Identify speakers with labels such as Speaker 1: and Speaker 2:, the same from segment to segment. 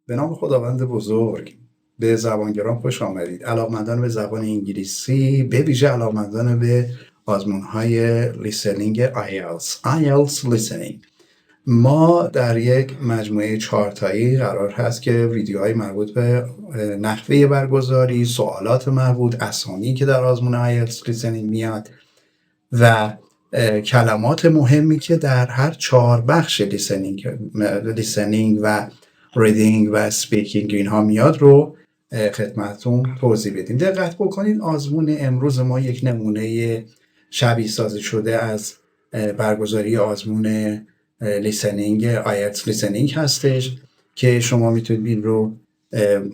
Speaker 1: به نام خداوند بزرگ. به زبان گرام خوش آمدید. علاقمندان به زبان انگلیسی، به ویژه علاقمندان به آزمون‌های لیسنینگ آیلتس لیسنینگ. ما در یک مجموعه 4 تایی قرار هست که ویدیوهای مربوط به نحوه برگزاری، سوالات مربوط، اسامی که در آزمون آیلتس لیسنینگ میاد و کلمات مهمی که در هر 4 بخش لیسنینگ و ریدینگ و سپیکینگ اینها میاد رو خدمتتون توضیح بدیم. دقت بکنید آزمون امروز ما یک نمونه شبیه سازی شده از برگزاری آزمون لیسنینگ آیلتس لیسنینگ هستش که شما میتونید این رو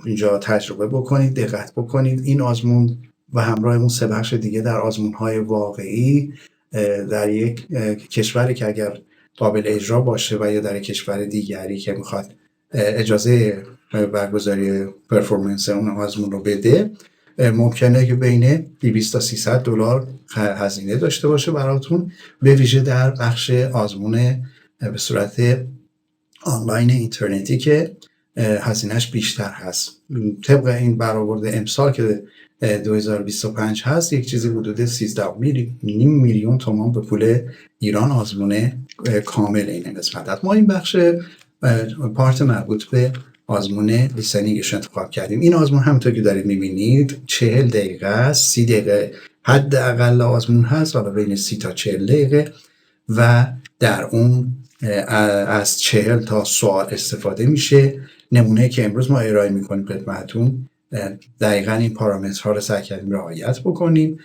Speaker 1: اینجا تجربه بکنید. دقت بکنید این آزمون و همراه اون 3 بخش دیگه در آزمون‌های واقعی در یک کشوری که اگر قابل اجرا باشه و یا در یک کشور دیگری که میخواد اجازه برگزاری پرفورمنس اون آزمون رو بده، ممکنه که بین 200 تا 300 دلار هزینه داشته باشه براتون، به ویژه در بخش آزمون به صورت آنلاین اینترنتی که هزینهش بیشتر هست. طبق این برآورد امسال که 2025 هست، یک چیزی حدود 13.5 میلیون تومان به پول ایران آزمون کامل این قسمت. ما این بخش پارت مربوط به آزمون لیسنینگش انتخاب کردیم. این آزمون همونطور که دارید میبینید 40 دقیقه است، 30 دقیقه حداقل آزمون هست، حالا بین 30 تا 40 دقیقه و در اون از 40 تا سوال استفاده میشه. نمونه که امروز ما ارائه میکنیم خدمتتون دقیقاً این پارامترها رو سعی کردیم رعایت بکنیم.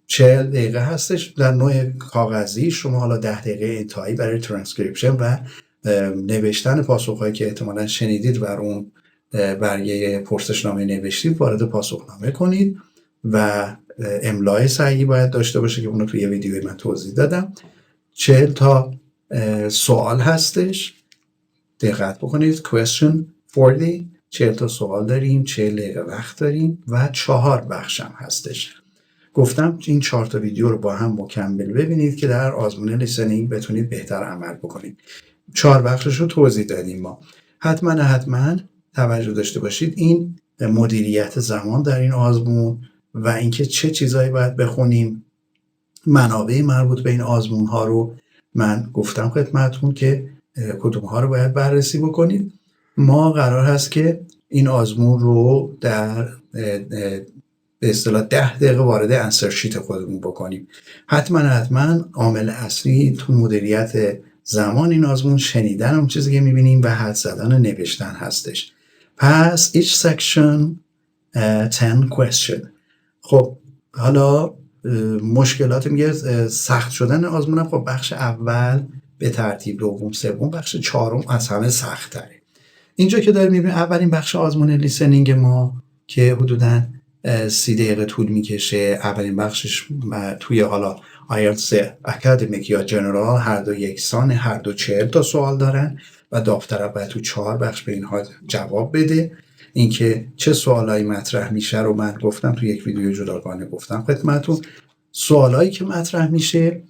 Speaker 1: 40 دقیقه هستش. در نوع کاغذی شما حالا 10 دقیقه انتهایی برای ترانسکریپشن و نوشتن پاسخهایی که احتمالاً شنیدید بر اون برگه پرسشنامه نوشتید وارد پاسخنامه کنید و املای صحیحی باید داشته باشه که اونو توی یه ویدیوی من توضیح دادم. 40 تا سوال هستش. دقت بکنید question 40 40 تا سوال داریم، 40 دقیقه وقت داریم و 4 بخش هم هستش. گفتم این 4 تا ویدیو رو با هم مکمل ببینید که در آزمون لیسنینگ بتونید بهتر عمل بکنید. 4 بخشش رو توضیح دادیم ما. حتما توجه داشته باشید این مدیریت زمان در این آزمون و اینکه چه چیزایی باید بخونیم، منابع مربوط به این آزمون ها رو من گفتم خدمتتون که کدوم ها رو باید بررسی بکنید. ما قرار هست که این آزمون رو در به اصطلاح 10 دقیقه وارد انسر شیت خودمون بکنیم. حتما عامل اصلی تو مدیریت زمان این آزمون شنیدن اون چیزی که میبینیم و حدس زدن و نوشتن هستش. پس each section 10 question. خب حالا مشکلات میگه سخت شدن آزمونم. خب بخش اول به ترتیب، دوم، سوم، بخش چهارم از همه سخت تره. اینجا که داریم میبینیم اولین بخش آزمون لیسنینگ ما که حدوداً 30 دقیقه طول میکشه. اولین بخشش توی حالا آیلتس اکادمیک یا جنرال هر دو یکسان، هر دو 40 تا سوال دارن و داوطلب باید تو 4 بخش به اینها جواب بده. اینکه چه سوالایی مطرح میشه رو من گفتم تو یک ویدیو جداگانه گفتم خدمتتون. سوالایی که مطرح میشه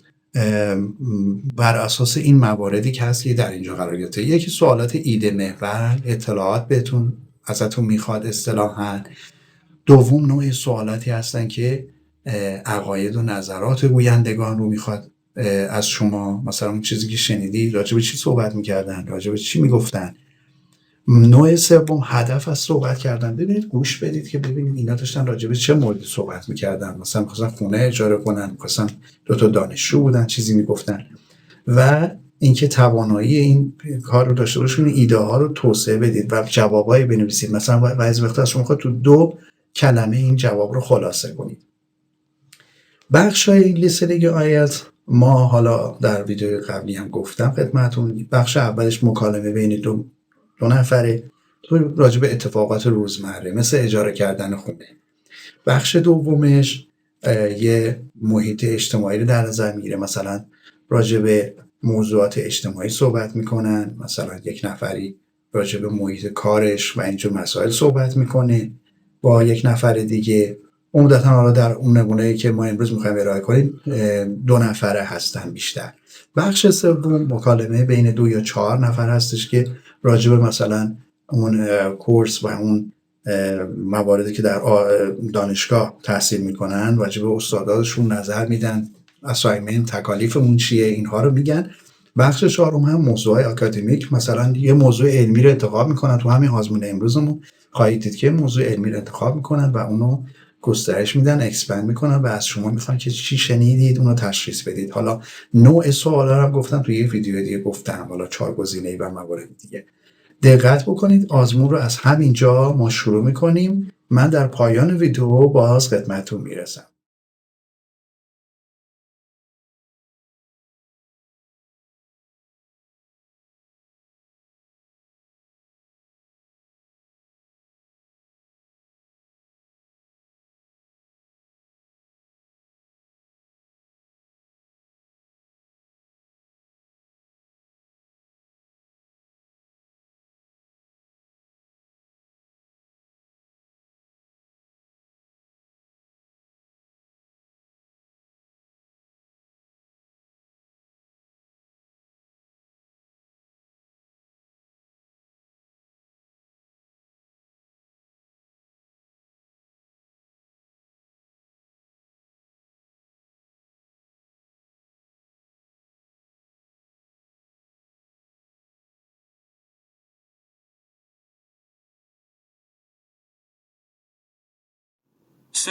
Speaker 1: بر اساس این مواردی که هست که در اینجا قرار گرفته. یکی سوالات ایده محور، اطلاعات بهتون ازتون میخواد اصطلاحاً. دوم نوع سوالاتی هستن که عقاید و نظرات گویندگان رو میخواد از شما، مثلا اون چیزی که شنیدی راجع به چی صحبت میکردن، راجع به چی میگفتن. نوع سوم هدف از صحبت کردن. ببینید گوش بدید که ببینید اینا داشتن راجع به چه موردی صحبت میکردن. مثلا می‌خواستن خونه اجاره کنن، می‌خواستن 2 تا دانشجو بودن چیزی میگفتن و اینکه توانایی این کار رو داشته باشین، ایده ها رو توسعه بدید و جوابایی بنویسید. مثلا بعضی وقتا از شما می‌خواد تو 2 کلمه این جواب رو خلاصه کنید. بخش‌های لیسنینگ آیلتس ما حالا در ویدیو قبلی هم گفتم خدمتتون. بخش اولش مکالمه بین دو نفره راجع به اتفاقات روزمره مثل اجاره کردن خونه. بخش دومش یه محیط اجتماعی رو در نظر میگیره. مثلا راجع به موضوعات اجتماعی صحبت میکنن، مثلا یک نفری راجع به محیط کارش و اینجور مسائل صحبت میکنه با یک نفر دیگه. عمدتاً حالا در اون نمونه‌ای که ما امروز میخوایم ارائه کنیم 2 نفره هستن بیشتر. بخش سوم مکالمه بین 2 یا 4 نفر هستش که راجع به مثلا اون کورس و اون مواردی که در دانشگاه تحصیل میکنن واجب استاداشون نظر میدن، اسایمنت تکالیفمون چیه، اینها رو میگن. بخش چهارم هم موضوع آکادمیک، مثلا یه موضوع علمی رو انتخاب میکنن. تو همین آزمون امروزمون خواهید دید که موضوع علمی رو انتخاب میکنن و اونو گسترش میدن، اکسپند میکنن و از شما میخوان که چی شنیدید اونو تشخیص بدید. حالا نوع سوالا رو هم گفتم توی یه ویدیو دیگه گفتم، حالا 4 گزینه‌ای و موارد دیگه. دقت بکنید. آزمون رو از همینجا ما شروع میکنیم. من در پایان ویدیو باز خدمتتون میرسم.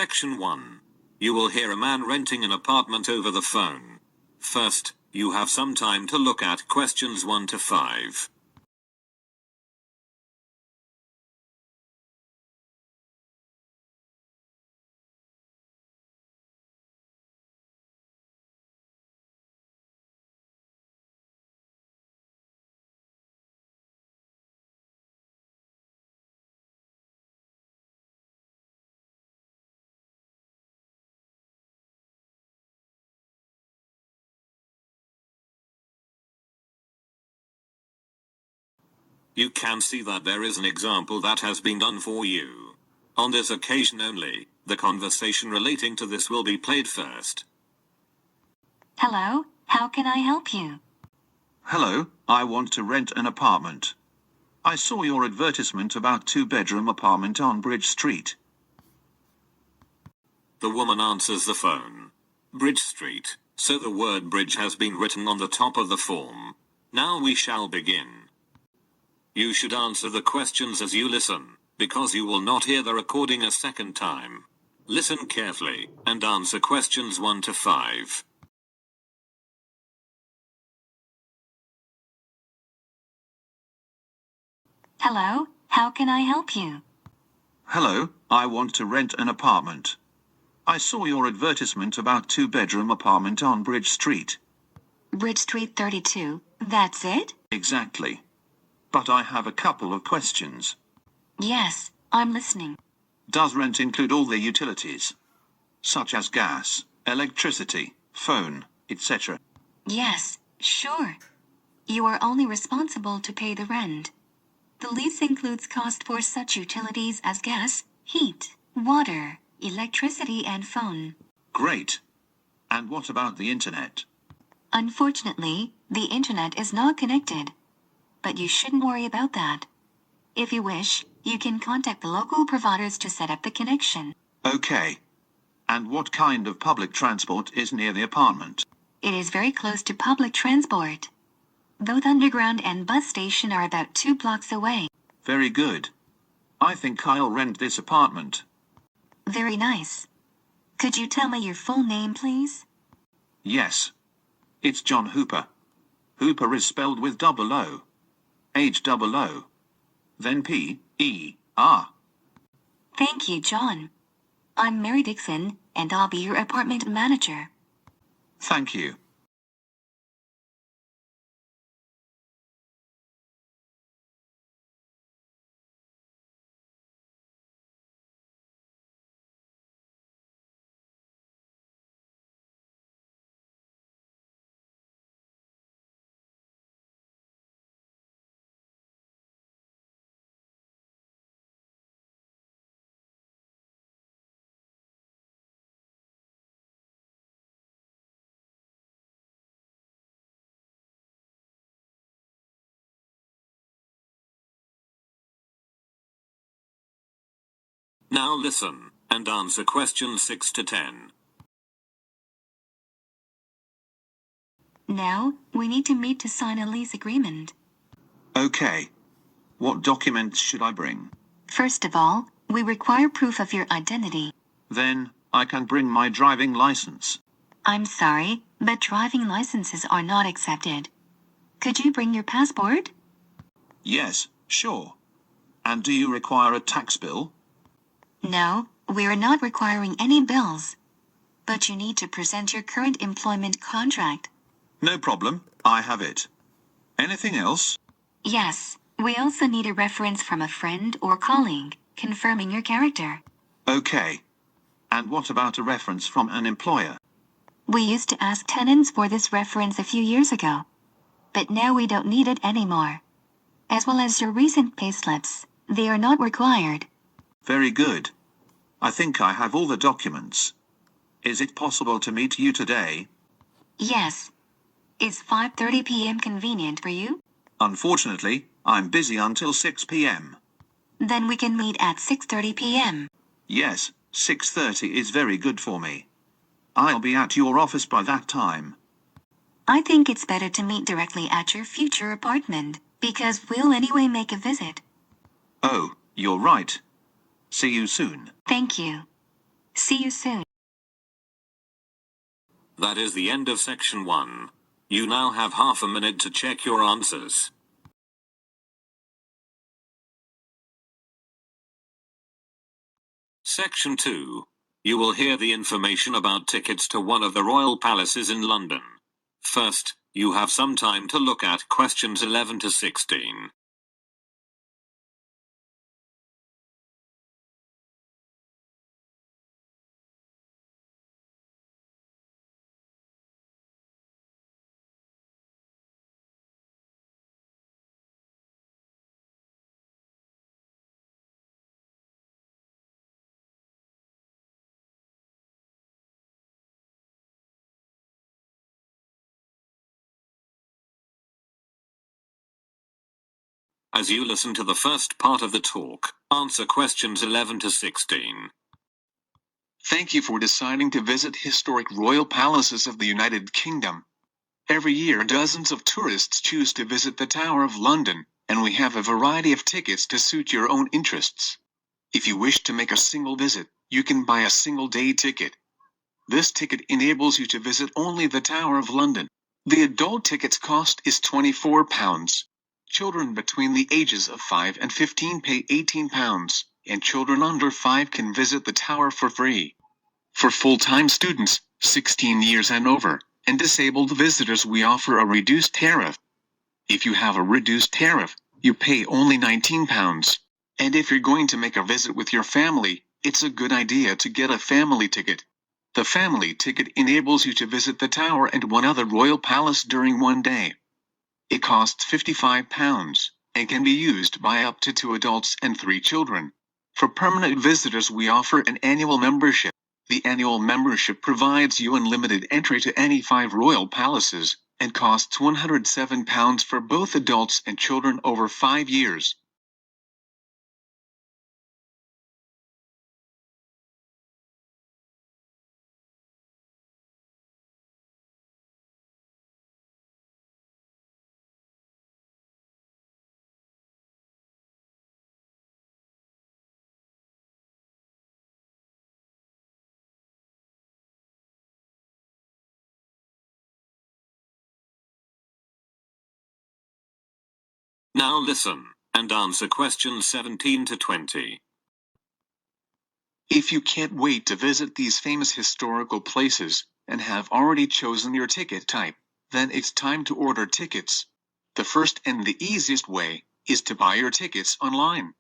Speaker 2: Section 1. You will hear a man renting an apartment over the phone. First, you have some time to look at questions 1 to 5. You can see that there is an example that has been done for you. On this occasion only, the conversation relating to this will be played first.
Speaker 3: Hello, how can I help you?
Speaker 4: Hello, I want to rent an apartment. I saw your advertisement about 2-bedroom apartment on Bridge Street.
Speaker 2: The woman answers the phone. Bridge Street. So the word bridge has been written on the top of the form. Now we shall begin. You should answer the questions as you listen, because you will not hear the recording a second time. Listen carefully, and answer questions 1 to 5.
Speaker 3: Hello, how can I help you?
Speaker 4: Hello, I want to rent an apartment. I saw your advertisement about 2-bedroom apartment on Bridge Street.
Speaker 3: Bridge Street 32, that's it?
Speaker 4: Exactly. But I have a couple of questions.
Speaker 3: Yes, I'm listening.
Speaker 4: Does rent include all the utilities, such as gas, electricity, phone, etc.?
Speaker 3: Yes, sure. You are only responsible to pay the rent. The lease includes cost for such utilities as gas, heat, water, electricity, and phone.
Speaker 4: Great. And what about the internet?
Speaker 3: Unfortunately, the internet is not connected. But you shouldn't worry about that. If you wish, you can contact the local providers to set up the connection.
Speaker 4: Okay. And what kind of public transport is near the apartment?
Speaker 3: It is very close to public transport. Both underground and bus station are about 2 blocks away.
Speaker 4: Very good. I think I'll rent this apartment.
Speaker 3: Very nice. Could you tell me your full name, please?
Speaker 4: Yes. It's John Hooper. Hooper is spelled with double O. H-double-O. Then P-E-R.
Speaker 3: Thank you, John. I'm Mary Dixon, and I'll be your apartment manager.
Speaker 4: Thank you.
Speaker 2: Now listen and answer questions 6 to 10.
Speaker 3: Now, we need to meet to sign a lease agreement.
Speaker 4: Okay. What documents should I bring?
Speaker 3: First of all, we require proof of your identity.
Speaker 4: Then, I can bring my driving license.
Speaker 3: I'm sorry, but driving licenses are not accepted. Could you bring your passport?
Speaker 4: Yes, sure. And do you require a tax bill?
Speaker 3: No, we're not requiring any bills. But you need to present your current employment contract.
Speaker 4: No problem, I have it. Anything else?
Speaker 3: Yes, we also need a reference from a friend or colleague, confirming your character.
Speaker 4: Okay. And what about a reference from an employer?
Speaker 3: We used to ask tenants for this reference a few years ago. But now we don't need it anymore. As well as your recent payslips, they are not required.
Speaker 4: Very good. I think I have all the documents. Is it possible to meet you today?
Speaker 3: Yes. Is 5:30 p.m. convenient for you?
Speaker 4: Unfortunately, I'm busy until 6 p.m.
Speaker 3: Then we can meet at 6:30 p.m.
Speaker 4: Yes, 6:30 is very good for me. I'll be at your office by that time.
Speaker 3: I think it's better to meet directly at your future apartment, because we'll anyway make a visit.
Speaker 4: Oh, you're right. See you soon.
Speaker 3: Thank you. See you soon.
Speaker 2: That is the end of section 1. You now have half a minute to check your answers. Section 2. You will hear the information about tickets to one of the royal palaces in London. First, you have some time to look at questions 11 to 16. As you listen to the first part of the talk, answer questions 11 to 16.
Speaker 5: Thank you for deciding to visit historic royal palaces of the United Kingdom. Every year dozens of tourists choose to visit the Tower of London, and we have a variety of tickets to suit your own interests. If you wish to make a single visit, you can buy a single-day ticket. This ticket enables you to visit only the Tower of London. The adult ticket's cost is £24. Children between the ages of 5 and 15 pay £18, and children under 5 can visit the tower for free. For full-time students, 16 years and over, and disabled visitors we offer a reduced tariff. If you have a reduced tariff, you pay only £19. And if you're going to make a visit with your family, it's a good idea to get a family ticket. The family ticket enables you to visit the tower and one other royal palace during one day. It costs £55 and can be used by up to 2 adults and 3 children. For permanent visitors we offer an annual membership. The annual membership provides you unlimited entry to any 5 royal palaces, and costs £107 for both adults and children over 5 years.
Speaker 2: Now listen and answer questions 17 to 20.
Speaker 5: If you can't wait to visit these famous historical places, and have already chosen your ticket type, then it's time to order tickets. The first and the easiest way is to buy your tickets online.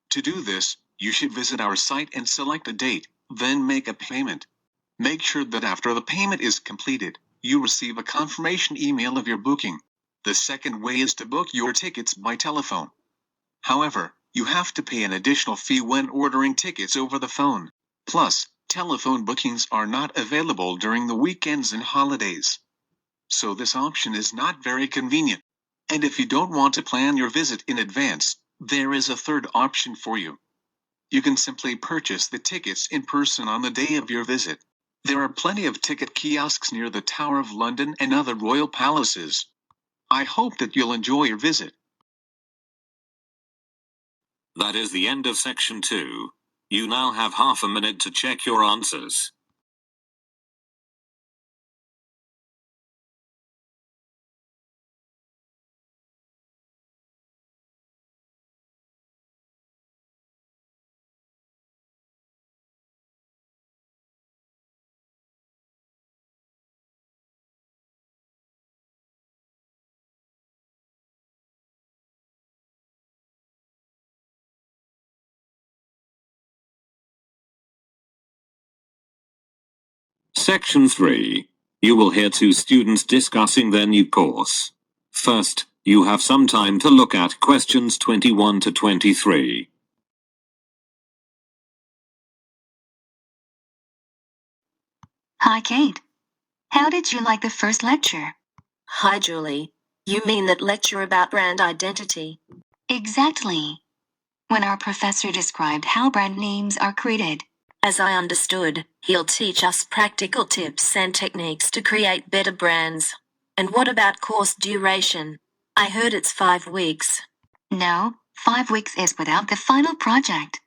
Speaker 5: To do this, you should visit our site and select a date, then make a payment. Make sure that after the payment is completed, you receive a confirmation email of your booking. The second way is to book your tickets by telephone. However, you have to pay an additional fee when ordering tickets over the phone. Plus, telephone bookings are not available during the weekends and holidays. So this option is not very convenient. And if you don't want to plan your visit in advance, there is a third option for you. You can simply purchase the tickets in person on the day of your visit. There are plenty of ticket kiosks near the Tower of London and other royal palaces. I hope that you'll enjoy your visit.
Speaker 2: That is the end of section 2. You now have half a minute to check your answers. Section 3. You will hear two students discussing their new course. First, you have some time to look at questions 21 to 23.
Speaker 3: Hi, Kate. How did you like the first lecture?
Speaker 6: Hi, Julie. You mean that lecture about brand identity?
Speaker 3: Exactly. When our professor described how brand names are created.
Speaker 6: As I understood, he'll teach us practical tips and techniques to create better brands. And what about course duration? I heard it's 5 weeks.
Speaker 3: No, 5 weeks is without the final project.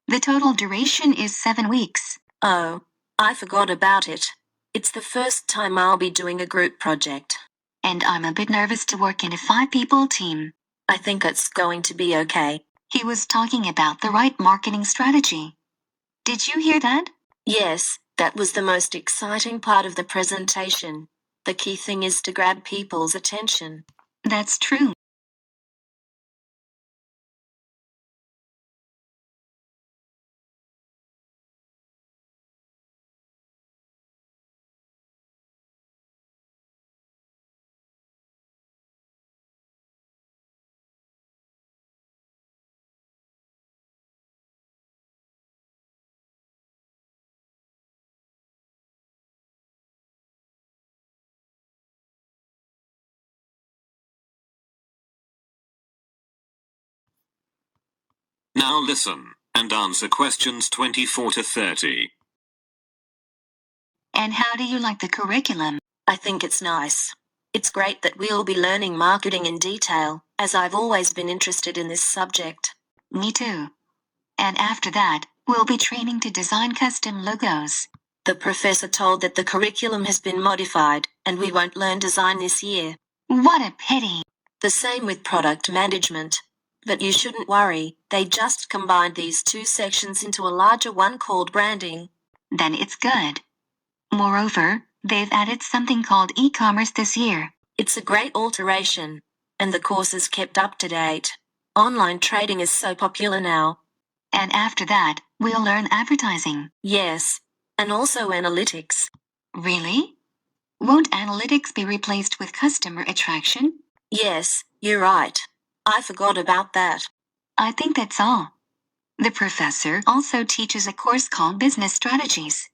Speaker 3: The total duration is 7 weeks.
Speaker 6: Oh, I forgot about it. It's the first time I'll be doing a group project.
Speaker 3: And I'm a bit nervous to work in a 5-people team.
Speaker 6: I think it's going to be okay.
Speaker 3: He was talking about the right marketing strategy. Did you hear that?
Speaker 6: Yes, that was the most exciting part of the presentation. The key thing is to grab people's attention.
Speaker 3: That's true.
Speaker 2: Now listen, and answer questions 24 to 30.
Speaker 3: And how do you like the curriculum?
Speaker 6: I think it's nice. It's great that we'll be learning marketing in detail, as I've always been interested in this subject.
Speaker 3: Me too. And after that, we'll be training to design custom logos.
Speaker 6: The professor told that the curriculum has been modified, and we won't learn design this year.
Speaker 3: What a pity.
Speaker 6: The same with product management. But you shouldn't worry, they just combined these two sections into a larger one called branding.
Speaker 3: Then it's good. Moreover, they've added something called e-commerce this year.
Speaker 6: It's a great alteration, and the course is kept up to date. Online trading is so popular now.
Speaker 3: And after that, we'll learn advertising.
Speaker 6: Yes, and also analytics.
Speaker 3: Really? Won't analytics be replaced with customer attraction?
Speaker 6: Yes, you're right. I forgot about that.
Speaker 3: I think that's all. The professor also teaches a course called Business Strategies.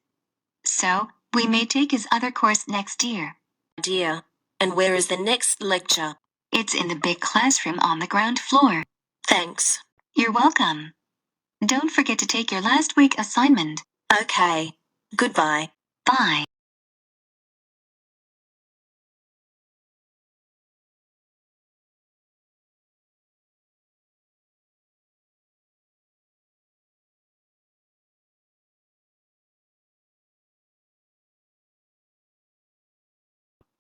Speaker 3: So, we may take his other course next year.
Speaker 6: Dear. And where is the next lecture?
Speaker 3: It's in the big classroom on the ground floor.
Speaker 6: Thanks.
Speaker 3: You're welcome. Don't forget to take your last week assignment.
Speaker 6: Okay. Goodbye.
Speaker 3: Bye.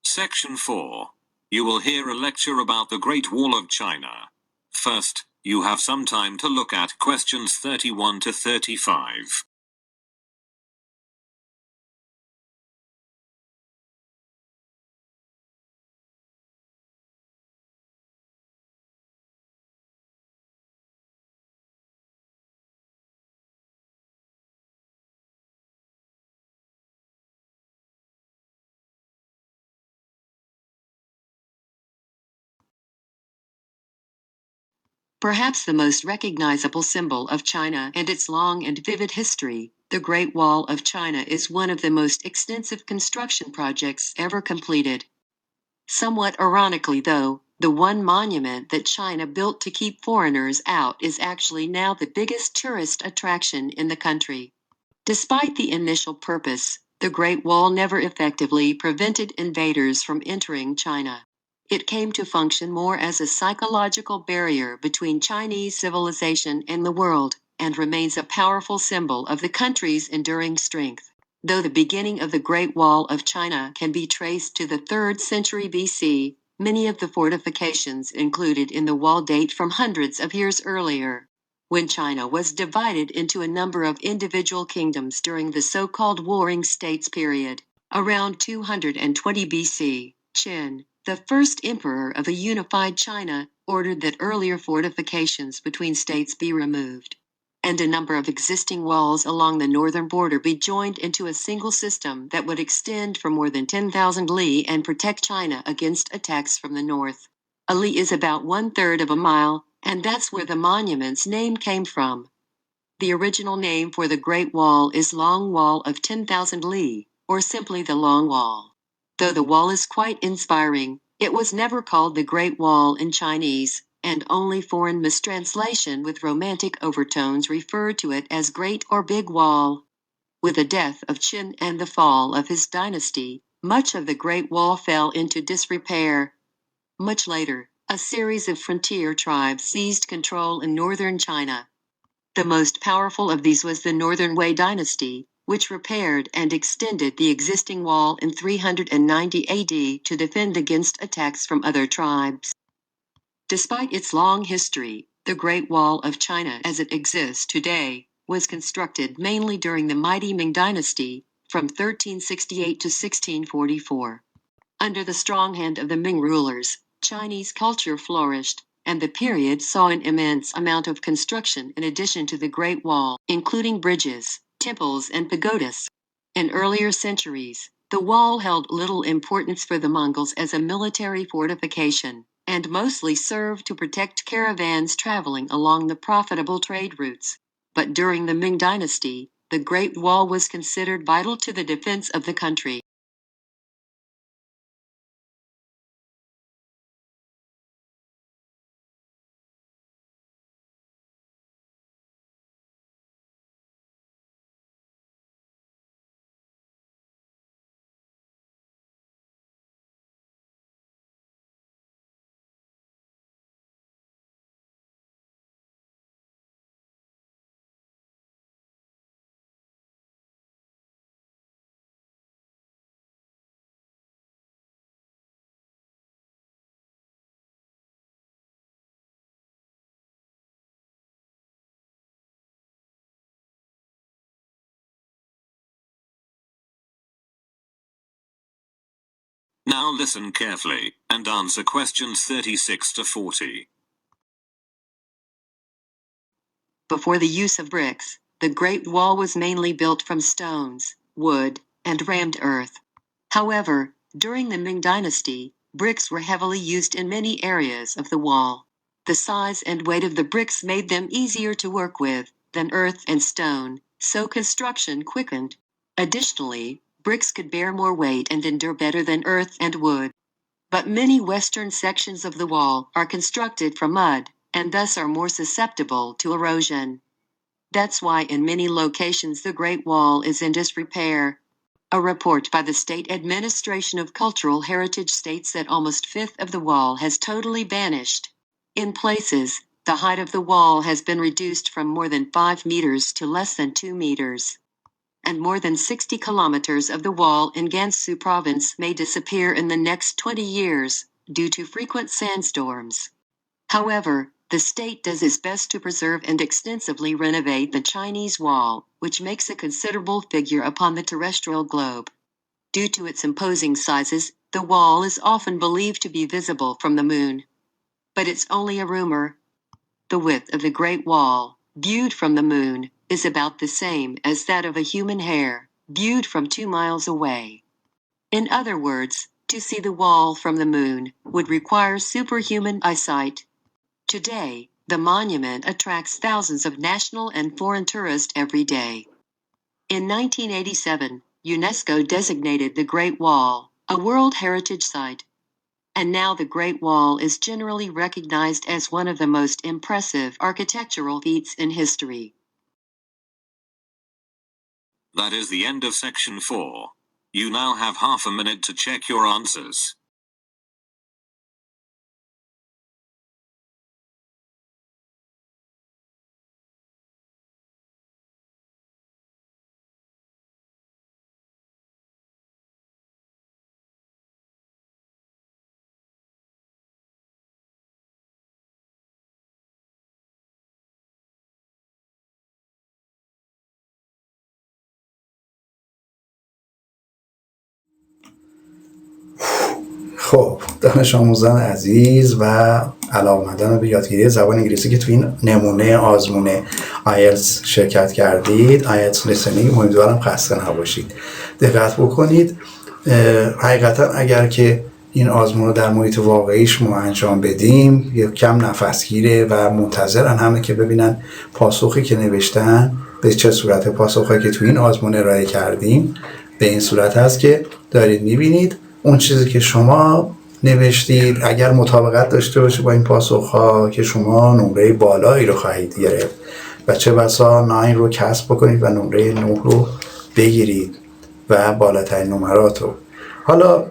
Speaker 2: Section 4. You will hear a lecture about the Great Wall of China. First, you have some time to look at questions 31 to 35.
Speaker 7: Perhaps the most recognizable symbol of China and its long and vivid history, the Great Wall of China is one of the most extensive construction projects ever completed. Somewhat ironically though, The one monument that China built to keep foreigners out is actually now the biggest tourist attraction in the country. Despite the initial purpose, the Great Wall never effectively prevented invaders from entering China. It came to function more as a psychological barrier between Chinese civilization and the world, and remains a powerful symbol of the country's enduring strength. Though the beginning of the Great Wall of China can be traced to the 3rd century BC, many of the fortifications included in the wall date from hundreds of years earlier, when China was divided into a number of individual kingdoms during the so-called Warring States period. Around 220 BC, Qin, the first emperor of a unified China, ordered that earlier fortifications between states be removed, and a number of existing walls along the northern border be joined into a single system that would extend for more than 10,000 li and protect China against attacks from the north. A li is about 1/3 of a mile, and that's where the monument's name came from. The original name for the Great Wall is Long Wall of 10,000 li, or simply the Long Wall. Though the wall is quite inspiring, it was never called the Great Wall in Chinese, and only foreign mistranslation with romantic overtones referred to it as Great or Big Wall. With the death of Qin and the fall of his dynasty, much of the Great Wall fell into disrepair. Much later, a series of frontier tribes seized control in northern China. The most powerful of these was the Northern Wei dynasty, which repaired and extended the existing wall in 390 AD to defend against attacks from other tribes. Despite its long history, the Great Wall of China as it exists today was constructed mainly during the mighty Ming dynasty, from 1368 to 1644. Under the strong hand of the Ming rulers, Chinese culture flourished, and the period saw an immense amount of construction in addition to the Great Wall, including bridges, temples, and pagodas. In earlier centuries, the wall held little importance for the Mongols as a military fortification, and mostly served to protect caravans traveling along the profitable trade routes. But during the Ming dynasty, the Great Wall was considered vital to the defense of the country.
Speaker 2: Now listen carefully, and answer questions 36 to 40.
Speaker 7: Before the use of bricks, the Great Wall was mainly built from stones, wood, and rammed earth. However, during the Ming dynasty, bricks were heavily used in many areas of the wall. The size and weight of the bricks made them easier to work with than earth and stone, so construction quickened. Additionally, bricks could bear more weight and endure better than earth and wood. But many western sections of the wall are constructed from mud, and thus are more susceptible to erosion. That's why in many locations the Great Wall is in disrepair. A report by the State Administration of Cultural Heritage states that almost 1/5 of the wall has totally vanished. In places, the height of the wall has been reduced from more than 5 meters to less than 2 meters. And more than 60 kilometers of the wall in Gansu province may disappear in the next 20 years, due to frequent sandstorms. However, the state does its best to preserve and extensively renovate the Chinese wall, which makes a considerable figure upon the terrestrial globe. Due to its imposing sizes, the wall is often believed to be visible from the moon. But it's only a rumor. The width of the Great Wall, viewed from the moon, is about the same as that of a human hair, viewed from 2 miles away. In other words, to see the wall from the moon would require superhuman eyesight. Today, the monument attracts thousands of national and foreign tourists every day. In 1987, UNESCO designated the Great Wall a World Heritage Site. and now the Great Wall is generally recognized as one of the most impressive architectural feats in history.
Speaker 2: That is the end of section 4. You now have half a minute to check your answers.
Speaker 1: خب دانش آموزان عزیز و علاقه‌مندان به یادگیری زبان انگلیسی که تو این نمونه آزمون آیلتس شرکت کردید، آیلتس لسنینگ، امیدوارم خسته نباشید. دقت بکنید، حقیقتا اگر که این آزمون رو در محیط واقعیش ما انجام بدیم یک کم نفسگیره و منتظرن همه که ببینن پاسخی که نوشتن به چه صورت. پاسخی که تو این آزمون ارائه کردیم به این صورت هست که دارید میبینید اون چیزی که شما نوشتید اگر مطابقت داشته باشه با این پاسخ‌ها که شما نمره بالایی رو خواهید گرفت و چه بسا 9 رو کسب بکنید و نمره 9 رو بگیرید و بالاترین نمرات رو. حالا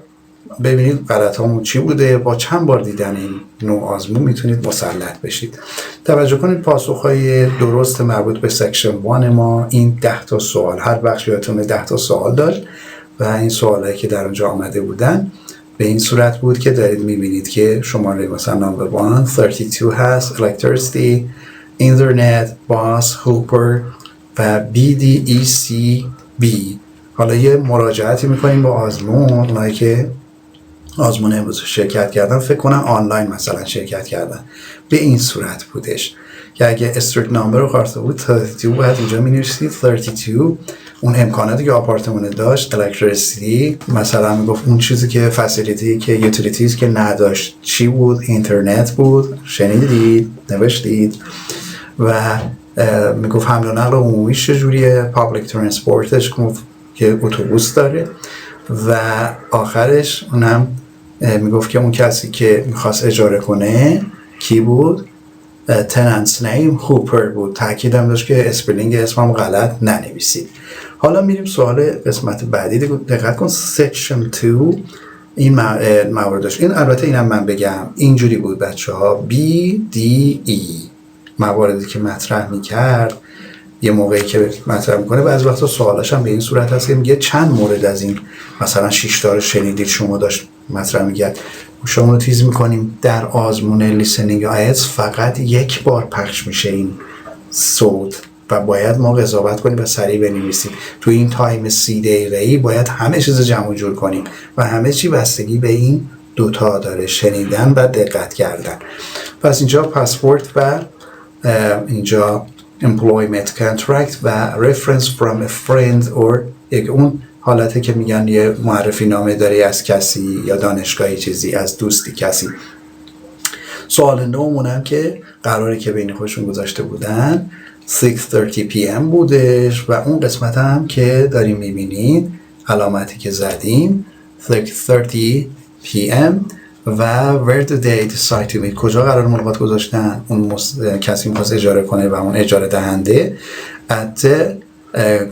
Speaker 1: ببینید غلطامون چی بوده. با چند بار دیدن این نوع آزمون میتونید مسلط بشید. توجه کنید پاسخ‌های درست مربوط به سکشن 1 ما این 10 تا سوال، هر بخش یادتونه 10 تا سوال داشت و این سوالایی که در اونجا آمده بودن به این صورت بود که دارید میبینید که شماره مثلا نمبر 1 32 هست، electricity، internet، bus، hooper و BDECB. حالا یه مراجعتی میکنیم با آزمون. اونایی که آزمون امروز شرکت کردن فکر کنم آنلاین مثلا شرکت کردن، به این صورت بودش که اگه استریت نامبر رو خواسته بود 32 باید اینجا می نوشتید 32 اون امکاناتی که آپارتمان داشت، الکتریسیتی مثلا میگفت اون چیزی که فسیلیتی که یوتیلیتیز که نداشت چی بود، اینترنت بود، شنیدید، نوشتید و میگفت حمل و نقل عمومیش چجوریه، پابلیک ترانسپورتش که اتوبوس داره و آخرش اونم میگفت که اون کسی که میخواست اجاره کنه کی بود، تننتس نیم هوپر بود. تاکیدم داشت که اسپلینگ اسمم غلط ننویسید. حالا میریم سوال قسمت بعدی. دقت کن سکشن 2 این مواردش، این البته اینم من بگم اینجوری بود بچه ها، BDE مواردی که مطرح میکرد یه موقعی که مطرح میکنه بعضی وقتا سوالش هم به این صورت هست که میگه چند مورد از این مثلا 6 تا رو شنیدید شما داشت مطرح میگه. شما رو تیز میکنیم در آزمون لیسنینگ آیلتس فقط یک بار پخش میشه این صوت و باید ما قضاوت کنیم و سریع بنویسیم. تو این تایم 30 دقیقه‌ای باید همه چیز جمع جور کنیم و همه چی بستگی به این دوتا داره، شنیدن و دقت کردن. پس اینجا پاسپورت و اینجا employment contract و reference from a friend or یک اون حالته که میگن یه معرفی نامه داری از کسی یا دانشگاهی چیزی از دوستی کسی. سوال نومونم که قراره که بین خودشون گذاشته بودن 6:30 PM بودش و اون قسمت هم که داریم میبینید علامتی که زدیم 6:30 PM و where do they decide to meet، کجا قرار ملاقات گذاشتن اون کسی میخواست اجاره کنه و اون اجاره دهنده at the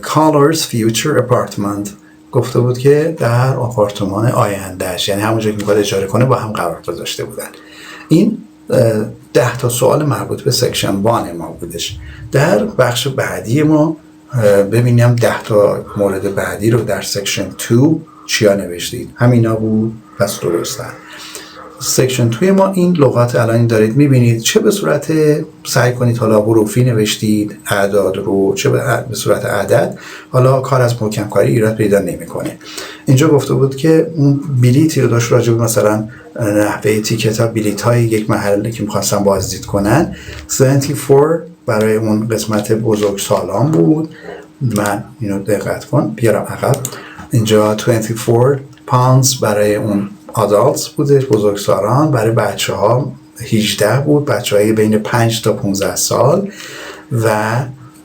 Speaker 1: Colors Future Apartment، گفته بود که در آپارتمان آیندهش، یعنی همونجا که میخواد اجاره کنه با هم قرار گذاشته بودن. این 10 تا سوال مربوط به سکشن 1 ما بودش. در بخش بعدی ما ببینیم 10 تا مورد بعدی رو در سکشن 2 چیا نوشتید. همینا بود، پس درسته. سکشن 2 ما این لغات الان دارید میبینید، چه به صورت سعی کنید حالا حروفی نوشتید اعداد رو، چه به صورت عدد، حالا کار از محکم کاری ایراد پیدا نمیکنه. اینجا گفته بود که اون بلیتی رو داشت راجع به مثلا نحوه تیکت ها بلیت های یک محله که میخواستن بازدید کنن 74 برای اون قسمت بزرگ سالان بود. من اینو دقت کن بیارم عقب، اینجا 24 pounds برای اون آدالتس بودش بزرگسالان، برای بچه ها 18 بود، بچه های بین 5 تا 15 سال و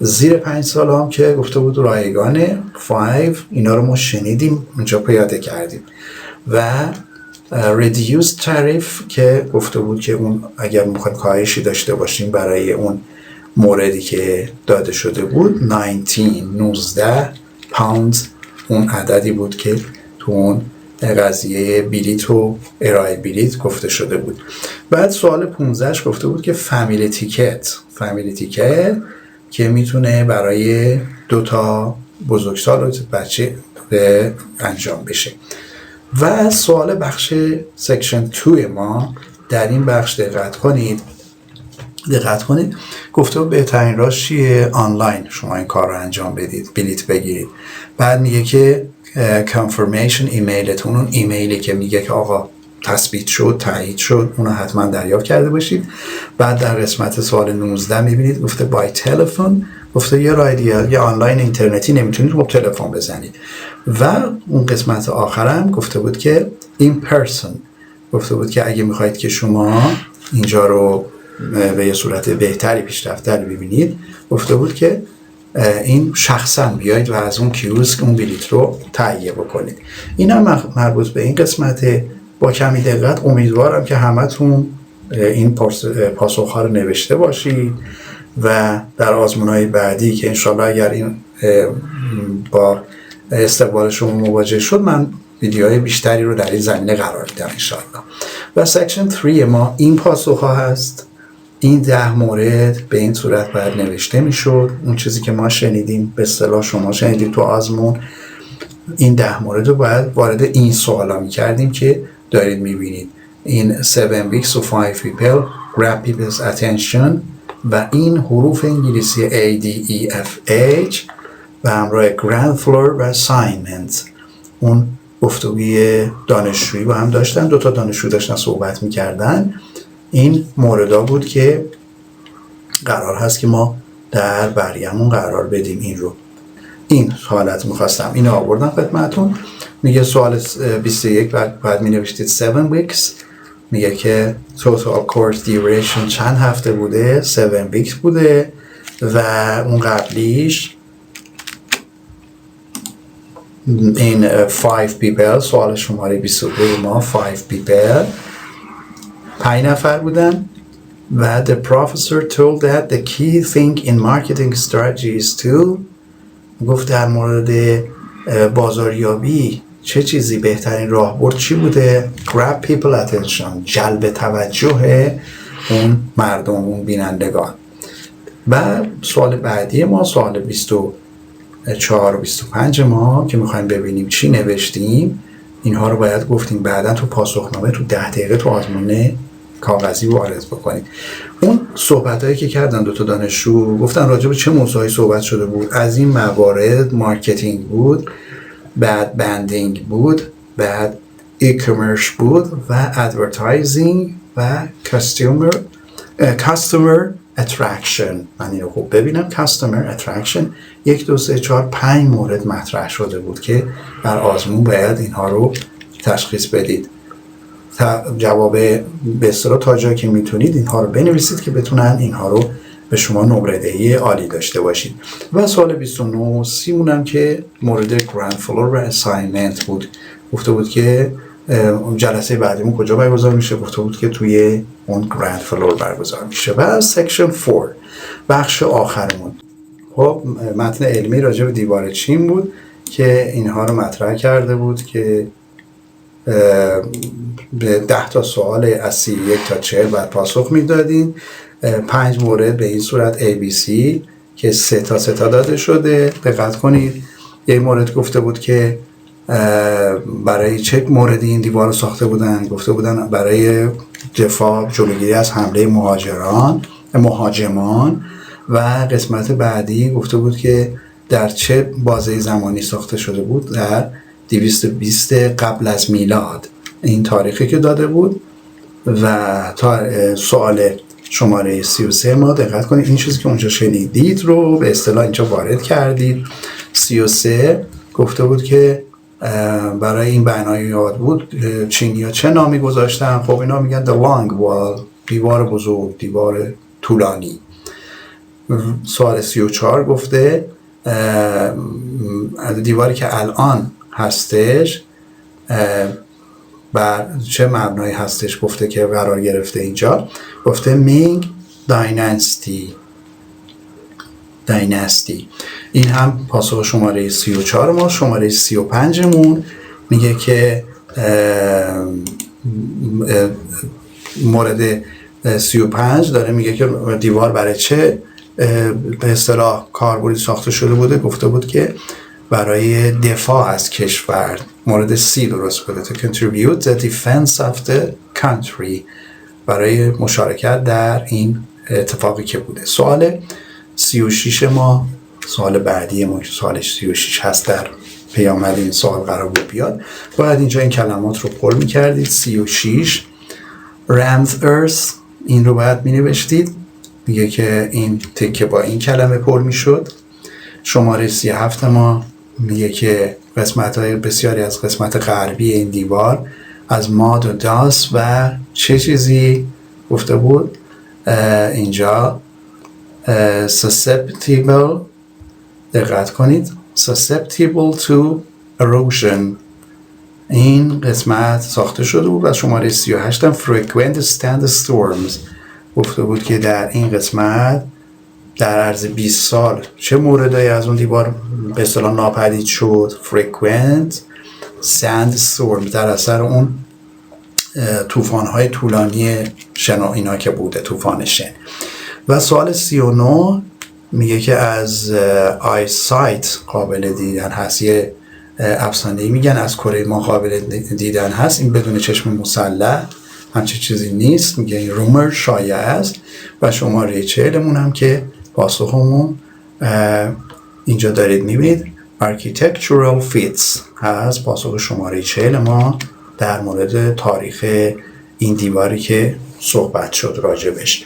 Speaker 1: زیر 5 سال هم که گفته بود رایگانه 5. اینا رو ما شنیدیم اونجا پیاده کردیم و reduced tariff که گفته بود که اون اگر میخوایم کاهشی داشته باشیم برای اون موردی که داده شده بود 19 پوند اون عددی بود که تو اون قضیه بلیط و ارائه بلیط گفته شده بود. بعد سوال 15 گفته بود که فامیلی تیکت که میتونه برای 2 تا بزرگسال و بچه انجام بشه. و سوال بخش سکشن 2 ما در این بخش دقت کنید گفته بهترین راه چیه؟ آنلاین شما این کار رو انجام بدید، بلیط بگیرید. بعد میگه که کانفرمیشن ایمیلتون، اون ایمیلی که میگه که آقا تثبیت شد، تایید شد، اونو حتما دریافت کرده باشید. بعد در قسمت سوال 19 میبینید گفته بای تلفن، گفته یه راه دیگه، یه آنلاین اینترنتی نمیتونید با تلفن بزنید. و اون قسمت آخرم گفته بود که این پرسن، گفته بود که اگه میخواید که شما اینجا رو به یه صورت بهتری پیشرفت‌تر ببینید، گفته بود که این شخصا بیایید و از اون کیوسک اون بلیط رو تهیه بکنید. این هم مربوط به این قسمت. با کمی دقت امیدوارم که همتون این پاسخ‌ها رو نوشته باشید و در آزمون‌های بعدی که انشالله اگر این با استقبال شما مواجه شد من ویدیوهای بیشتری رو در این زمینه قرار میدم انشالله. و سکشن 3 ما این پاسخ‌ها هست. این 10 مورد به این صورت باید نوشته میشد. اون چیزی که ما شنیدیم، به اصطلاح شما شنیدید تو آزمون، این 10 مورد رو باید وارد این سوالا میکردیم که دارید میبینید. این 7 weeks of 5 people grab people's attention و این حروف انگلیسی A, D, E, F, H و همراه ground floor و assignment. اون گفتگوی دانشجویی با هم داشتن، 2 تا دانشجو داشتن صحبت میکردن. این موردها بود که قرار هست که ما در برگمون قرار بدیم. این رو این حالت میخواستم اینو آوردم خدمتون. میگه سوال 21 بعد می نوشتید 7 weeks، میگه که total course duration چند هفته بوده؟ 7 weeks بوده. و اون قبلیش این 5 people، سوال شماره 22 ما 5 people 5 نفر بودن. و the professor told that the key thing in marketing strategy is to، گفت در مورد بازاریابی چه چیزی بهترین راهبرد چی بوده؟ grab people attention، جلب توجه اون مردم، اون بینندگان. و سوال بعدی ما سوال 24 و 25 ما که میخوایم ببینیم چی نوشتیم، اینها رو باید گفتیم بعدا تو پاسخنامه تو 10 دقیقه تو آزمون کاغذی وارد بکنید. اون صحبتایی که کردن 2 تا دانشجو گفتن راجع به چه موضوعی صحبت شده بود. از این موارد مارکتینگ بود، بعد بندینگ بود، بعد ای-کامرس بود و ادورتایزینگ و کاستومر اترکشن. من اینو خوب ببینم. کاستومر اترکشن 1 2 3 4 5 مورد مطرح شده بود که در آزمون باید اینها رو تشخیص بدید. جواب به اصطلاح تا جایی که میتونید اینها رو بنویسید که بتونن اینها رو به شما نمره دهی عالی داشته باشید. و سوال 29 سیمونم که مورد گراند فلور و اساینمنت بود. گفته بود که جلسه بعدیمون کجا برگزار میشه؟ گفته بود که توی اون گراند فلور برگزار میشه. و سکشن 4 بخش آخرمون خب متن علمی راجع به دیوار چین بود که اینها رو مطرح کرده بود که به 10 تا سوال از 31 تا 40 بعد پاسخ میدادین. 5 مورد به این صورت ABC که 3 تا داده شده. دقت کنید یک مورد گفته بود که برای چه موردی این دیوار رو ساخته بودن؟ گفته بودن برای دفاع، جلوگیری از حمله مهاجمان. و قسمت بعدی گفته بود که در چه بازه زمانی ساخته شده بود؟ در 220 قبل از میلاد، این تاریخی که داده بود. و تا سوال شماره 33 ما دقت کنید این چیزی که اونجا شنیدید رو به اصطلاح اینجا وارد کردید. 33 گفته بود که برای این بنای یاد بود چینی‌ها چه نامی گذاشتن؟ خب اینا میگن the long wall، دیوار بزرگ، دیوار طولانی. سوال 34 گفته دیواری که الان هستش بر چه مبنایی هستش گفته که قرار گرفته اینجا؟ گفته مینگ دایناستی. این هم پاسخ شماره 34 ما. شماره 35 مون میگه که مورد 35 داره میگه که دیوار برای چه به اصطلاح کاربردی ساخته شده بوده. گفته بود که برای دفاع از کشور. مورد C درست بوده. to contribute the defense of the country، برای مشارکت در این اتفاقی که بوده. سوال 36 ما، سوال بعدی ما که سوال 36 هست، در پیامد این سوال قرار بود بیاد. باید اینجا این کلمات رو پر می‌کردید. 36 ram's earth، این رو باید می‌نوشتید. میگه که این تکه با این کلمه پر می‌شد. شماره 37 ما میگه که قسمت‌های بسیاری از قسمت غربی این دیوار از ماد و داس و چه چیزی گفته بود اینجا susceptible، دقت کنید، susceptible to erosion، این قسمت ساخته شده بود. و شماره 38 هم frequent thunderstorms گفته بود که در این قسمت در عرض 20 سال چه موردایی از اون دیوار به اصطلاح ناپدید شد. frequent sandstorm، در اثر اون طوفان‌های طولانی شنا اینا که بوده، طوفان شن. و سوال 39 میگه که از eyesight قابل دیدن هست. یه افسانه‌ای میگن از کره ما قابل دیدن هست، این بدون چشم مسلح همچه چیزی نیست. میگه این رومر شایع است. و شماره 40 مون هم که پاسخمون اینجا دارید میبینید architectural feats هست. پاسخ شماره 40 ما در مورد تاریخ این دیواری که صحبت شد راجبش.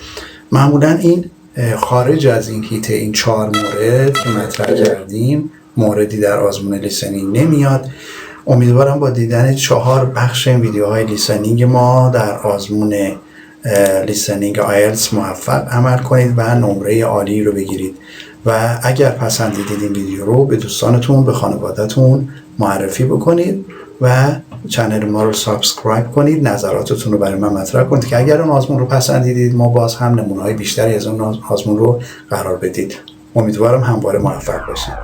Speaker 1: معمولا این خارج از این هیت این 4 مورد که مطرح کردیم موردی در آزمون لیسنینگ نمیاد. امیدوارم با دیدن 4 بخش این ویدیوهای لیسنینگ ما در آزمون لیسنینگ آیلتس موفق عمل کنید و نمره عالی رو بگیرید. و اگر پسندیدید این ویدیو رو به دوستانتون، به خانواده‌تون معرفی بکنید و چنل ما رو سابسکرایب کنید. نظراتتون رو برای من مطرح کنید که اگر اون آزمون رو پسندیدید ما باز هم نمونه‌های بیشتری از اون آزمون رو قرار بدید. امیدوارم همواره موفق باشید.